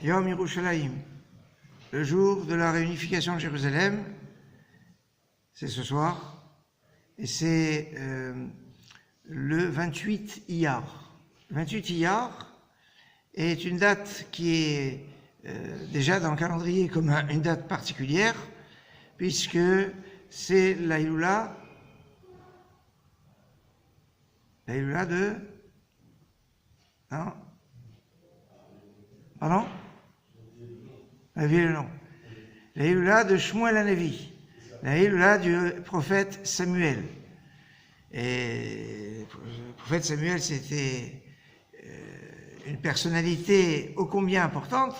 Yom Yerushalayim, le jour de la réunification de Jérusalem, c'est ce soir, et c'est le 28 Iyar. Le 28 Iyar est une date qui est déjà dans le calendrier comme une date particulière, puisque c'est la Iloula de... Non? Pardon? La ville, non. La Iloula de Shmuel HaNevi, la Iloula du prophète Samuel. Et le prophète Samuel, c'était une personnalité ô combien importante,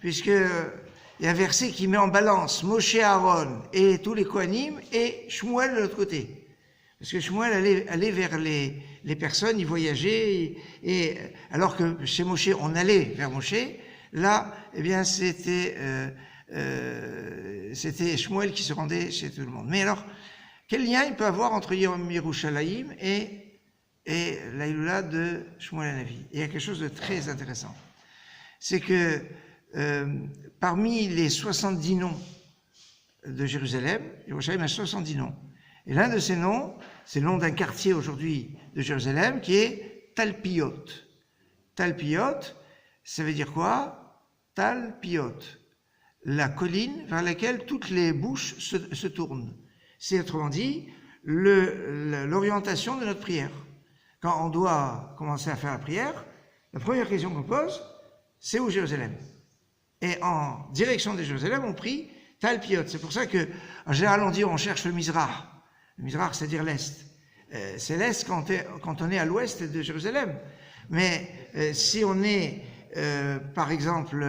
puisque il y a un verset qui met en balance Moshe, Aaron et tous les Kohanim et Shmuel de l'autre côté. Parce que Shmuel allait vers les personnes, il voyageait, et alors que chez Moshe, on allait vers Moshe, là, eh bien, c'était Shmuel qui se rendait chez tout le monde. Mais alors, quel lien il peut avoir entre Yom Yerushalayim et la Iloula de Shmuel HaNevi? Il y a quelque chose de très intéressant. C'est que parmi les 70 noms de Jérusalem, Yerushalayim a 70 noms. Et l'un de ces noms, c'est le nom d'un quartier aujourd'hui de Jérusalem qui est Talpiot. Talpiot, ça veut dire quoi? Talpiot, la colline vers laquelle toutes les bouches se tournent. C'est autrement dit l'orientation de notre prière. Quand on doit commencer à faire la prière, la première question qu'on pose, c'est où Jérusalem? Et en direction de Jérusalem, on prie Talpiot. C'est pour ça que, en général, on cherche le Mizrach. Le Mizrach, c'est-à-dire l'Est. C'est l'Est quand on est à l'ouest de Jérusalem. Mais si on est, par exemple,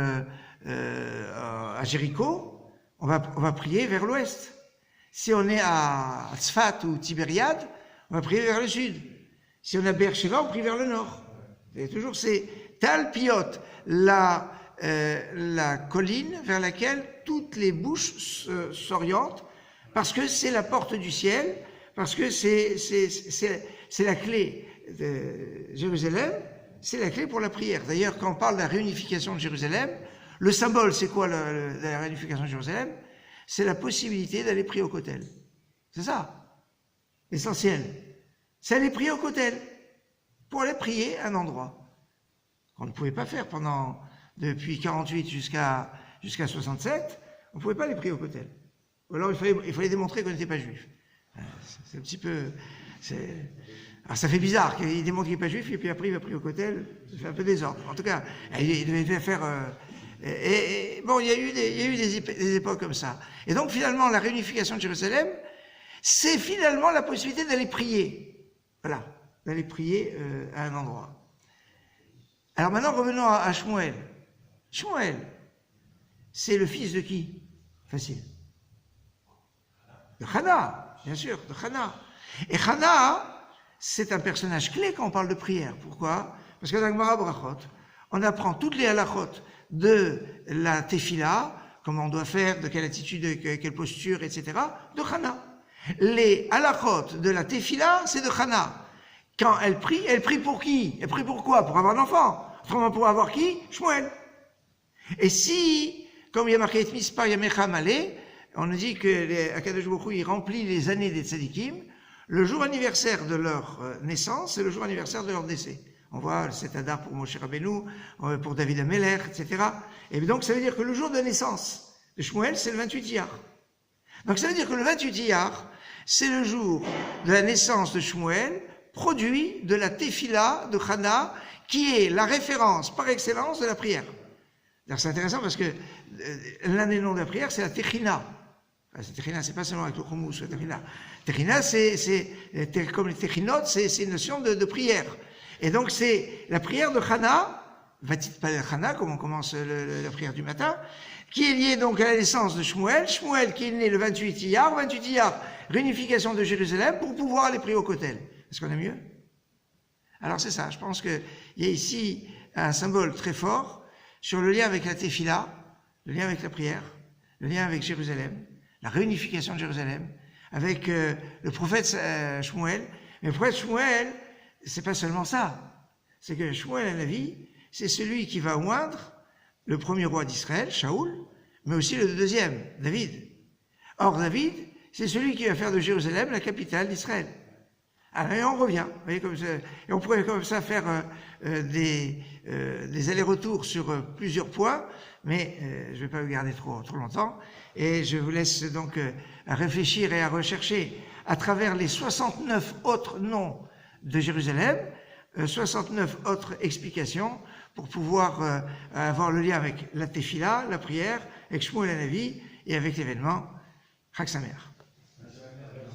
à Jéricho, on va prier vers l'ouest. Si on est à Tzfat ou Tibériade, on va prier vers le sud. Si on est à Beersheba, on prie vers le nord. Et toujours, c'est Talpiot, la colline vers laquelle toutes les bouches s'orientent, parce que c'est la porte du ciel, parce que c'est la clé de Jérusalem, c'est la clé pour la prière. D'ailleurs, quand on parle de la réunification de Jérusalem, le symbole, c'est quoi de la réunification de Jérusalem? C'est la possibilité d'aller prier au Kotel. C'est ça, l'essentiel. C'est aller prier au Kotel, pour aller prier à un endroit qu'on ne pouvait pas faire depuis 48 jusqu'à 67, on ne pouvait pas aller prier au Kotel. Ou alors il fallait démontrer qu'on n'était pas juif. C'est un petit peu... Alors ça fait bizarre qu'il démontre qu'il n'est pas juif et puis après il va prier au Kotel, ça fait un peu désordre. En tout cas, il devait faire... bon, il y a eu des époques comme ça. Et donc finalement, la réunification de Jérusalem, c'est finalement la possibilité d'aller prier. Voilà, d'aller prier à un endroit. Alors maintenant, revenons à Shmuel. Shmuel, c'est le fils de qui? Facile. De Hana, bien sûr, de Hana. Et Hana, c'est un personnage clé quand on parle de prière. Pourquoi? Parce que dans la Gemara Brachot, on apprend toutes les halachot de la tefila, comment on doit faire, de quelle attitude, de quelle posture, etc., de Hana. Les halachot de la tefila, c'est de Hana. Quand elle prie pour qui? Elle prie pour quoi? Pour avoir un enfant. Autrement, pour avoir qui? Shmuel. Et si, comme il y a marqué Mispa Yamecha Malé, on nous dit que Akadosh Baruch Hu, il remplit les années des tzadikim, le jour anniversaire de leur naissance, c'est le jour anniversaire de leur décès. On voit cet Adar pour Moshe Rabbeinu, pour David Ameler, etc. Et donc, ça veut dire que le jour de naissance de Shmuel, c'est le 28 Iyar. Donc, ça veut dire que le 28 Iyar, c'est le jour de la naissance de Shmuel, produit de la tefila de Hana, qui est la référence par excellence de la prière. C'est intéressant parce que l'un des noms de la prière, c'est la Techina. La Techina, c'est pas seulement avec le Khumous, la Techina. Techina, c'est comme les Techinot, c'est une notion de prière. Et donc, c'est la prière de Hana, Vatit Palel Hana, comme on commence la prière du matin, qui est liée donc à la naissance de Shmuel. Shmuel qui est né le 28 Iyar, réunification de Jérusalem pour pouvoir aller prier au Kotel. Est-ce qu'on est mieux? Alors c'est ça, je pense qu'il y a ici un symbole très fort sur le lien avec la Tefila, le lien avec la prière, le lien avec Jérusalem, la réunification de Jérusalem, avec le prophète Shmuel. Mais le prophète Shmuel, c'est pas seulement ça. C'est que Shmuel HaNevi, c'est celui qui va oindre le premier roi d'Israël, Shaoul, mais aussi le deuxième, David. Or, David, c'est celui qui va faire de Jérusalem la capitale d'Israël. Alors, et on revient, vous voyez, comme ça, et on pourrait comme ça faire des allers-retours sur plusieurs points, mais je ne vais pas vous garder trop longtemps, et je vous laisse donc à réfléchir et à rechercher à travers les 69 autres noms de Jérusalem, 69 autres explications pour pouvoir avoir le lien avec la tefila, la prière, avec Shmuel Hanavi et avec l'événement Chag Sameach.